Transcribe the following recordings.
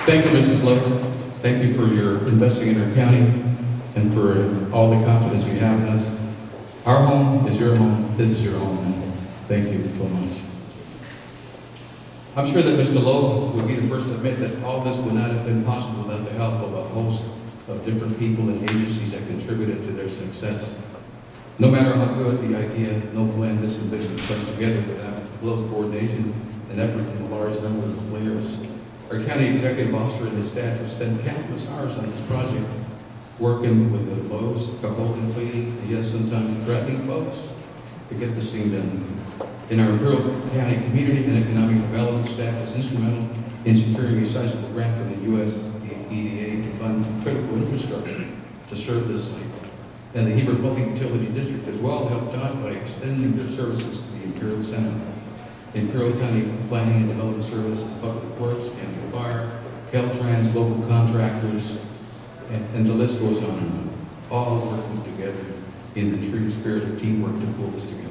Thank you, Mrs. Lowe. Thank you for your investing in our county and for all the confidence you have in us. Our home is your home. This is your home. Thank you so much. I'm sure that Mr. Lowe would be the first to admit that all this would not have been possible without the help of a host of different people and agencies that contributed to their success. No matter how good the idea, no plan, this vision comes together without close coordination and effort from a large number of players. Our county executive officer and his staff have spent countless hours on this project, working with the Lowe's, Cahoon, pleading, and yes, sometimes threatening folks to get this thing done. In our Imperial County Community and Economic Development staff is instrumental in securing a sizable grant from the U.S. EDA to fund critical infrastructure to serve this site. And the Heber Public Utility District as well helped out by extending their services to the Imperial Center. Imperial County Planning and Development Services, Public Works, and Fire, Caltrans, local contractors, and the list goes on and on, all working together in the true spirit of teamwork to pull this together.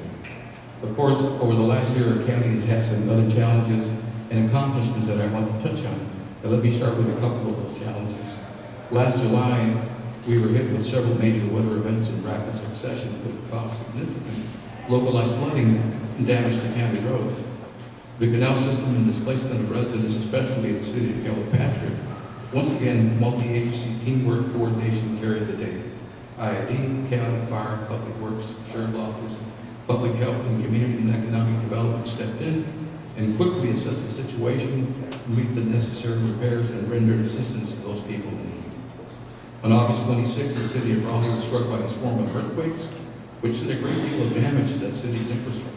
Of course, over the last year, our county has had some other challenges and accomplishments that I want to touch on. But let me start with a couple of those challenges. Last July, we were hit with several major weather events in rapid succession that caused significant localized flooding and damage to county roads. The canal system and displacement of residents, especially in the city of Calipatria, once again, multi-agency teamwork coordination carried the day. IID, County Fire, Public Works, Sheriff's Office, Public Health and Community and Economic Development stepped in and quickly assessed the situation, made the necessary repairs, and rendered assistance to those people in need. On August 26th, the city of Raleigh was struck by a swarm of earthquakes, which did a great deal of damage to that city's infrastructure.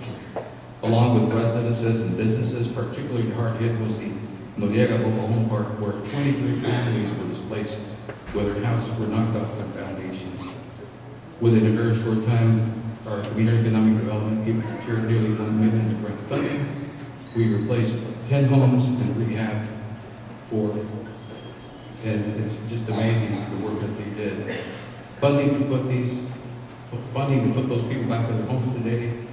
Along with residences and businesses, particularly hard hit was the Noriega Mobile Home Park, where 23 families were displaced, where their houses were knocked off their foundations. Within a very short time, our Community Economic Development team secured nearly $1 million in grant funding. We replaced 10 homes and rehabbed 4. And it's just amazing the work that they did. Funding to put those people back in their homes today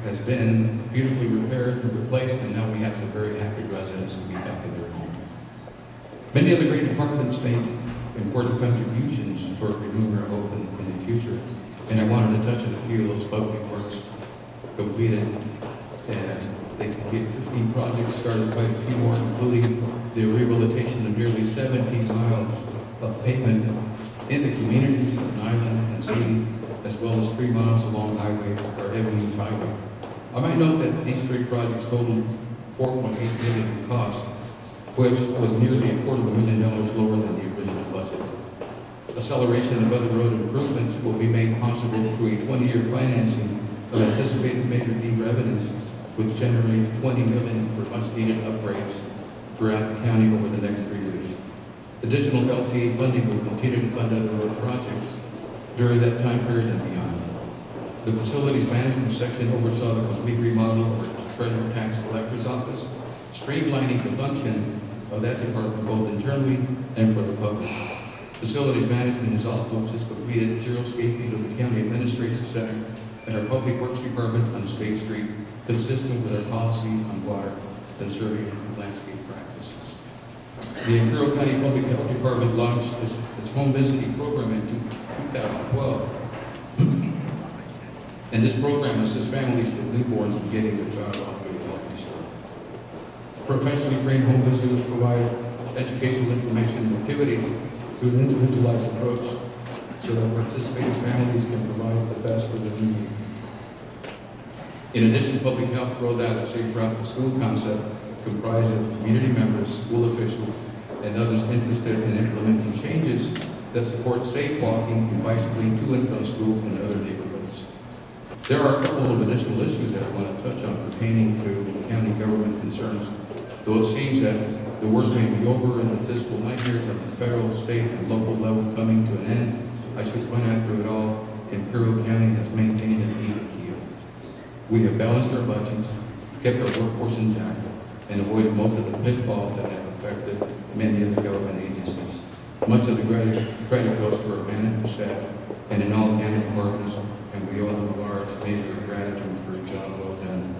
has been beautifully repaired and replaced, and now we have some very happy residents to be back in their home. Many of the great departments made important contributions toward renewing our hope in the future, and I wanted to touch on a few of those public works completed. And they completed 15 projects, started quite a few more, including the rehabilitation of nearly 17 miles of pavement in the communities of Island and City, as well as 3 miles along highway, or Evans Highway. I might note that these 3 projects totaled $4.8 million in cost, which was nearly $250,000 lower than the original budget. Acceleration of other road improvements will be made possible through a 20-year financing of anticipated Measure D revenues, which generate $20 million for much-needed upgrades throughout the county over the next 3 years. Additional LTA funding will continue to fund other road projects during that time period and beyond. The Facilities Management section oversaw the complete remodel of the Treasurer Tax Collector's Office, streamlining the function of that department both internally and for the public. Facilities Management has also just completed xeriscaping of the County Administration Center and our Public Works Department on State Street, consistent with our policy on water conserving and landscape practices. The Imperial County Public Health Department launched its home visiting program in 2012. And this program assists families with newborns in getting their child off to a healthy start. Professionally trained home visitors provide educational information and activities through an individualized approach so that participating families can provide the best for their need. In addition, Public Health rolled out a Safe Route to School concept comprised of community members, school officials, and others interested in implementing changes that support safe walking and bicycling to and from school and other neighborhoods. There are a couple of additional issues that I want to touch on pertaining to county government concerns. Though it seems that the worst may be over and the fiscal nightmares at the federal, state, and local level coming to an end, I should point out through it all, Imperial County has maintained an even keel. We have balanced our budgets, kept our workforce intact, and avoided most of the pitfalls that have affected many of the government agencies. Much of the credit goes to our management staff and in all county departments, and we owe them a large measure of gratitude for a job well done.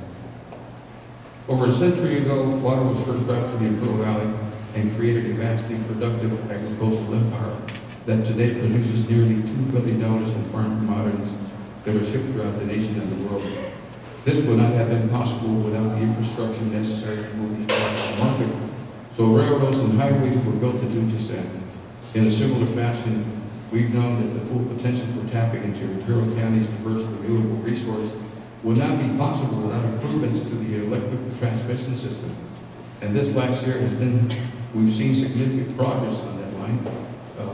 Over a century ago, water was first brought to the Imperial Valley, and created a vastly productive agricultural empire that today produces nearly $2 billion in farm commodities that are shipped throughout the nation and the world. This would not have been possible without the infrastructure necessary to move these products to market. So railroads and highways were built to do just that. In a similar fashion, we've known that the full potential for tapping into Imperial County's diverse renewable resource would not be possible without improvements to the electric transmission system. And this last year we've seen significant progress on that line.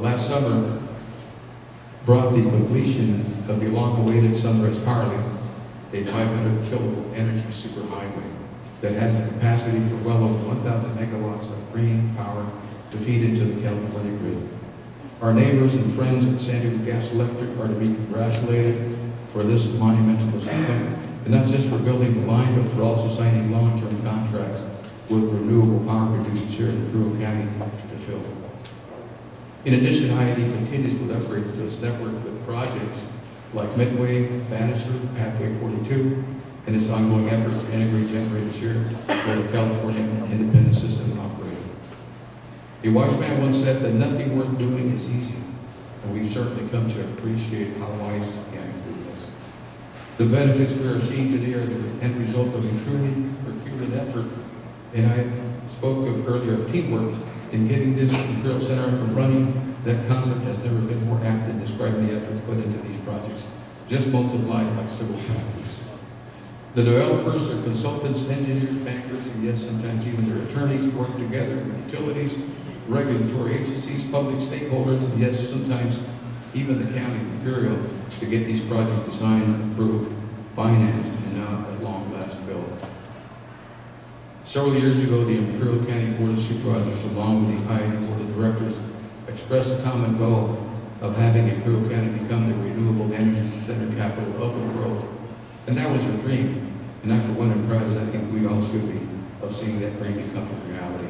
Last summer brought the completion of the long-awaited Sunrise Power Line, a 500 kilovolt energy superhighway that has the capacity for well over 1,000 megawatts of green power to feed into the California grid. Our neighbors and friends at San Diego Gas Electric are to be congratulated for this monumental achievement, and not just for building the line, but for also signing long-term contracts with renewable power producers here in Imperial County to fill. In addition, IED continues with upgrades to its network with projects like Midway, Bannister, Pathway 42, and its ongoing efforts to integrate generators here for the California Independent System Operator. A wise man once said that nothing worth doing is easy, and we've certainly come to appreciate how wise he actually was. The benefits we are seeing today are the end result of a truly Herculean effort, and I spoke of earlier of teamwork in getting this Imperial Center up and running. That concept has never been more apt in describing the efforts put into these projects, just multiplied by several factors. The developers are consultants, engineers, bankers, and yes, sometimes even their attorneys work together with utilities, regulatory agencies, public stakeholders, and yes, sometimes even the county of Imperial to get these projects designed, approved, financed, and now at long last built. Several years ago, the Imperial County Board of Supervisors, along with the IED Board of Directors, expressed the common goal of having Imperial County become the renewable energy center capital of the world. And that was a dream. And after one and proud, I think we all should be, of seeing that dream become a reality.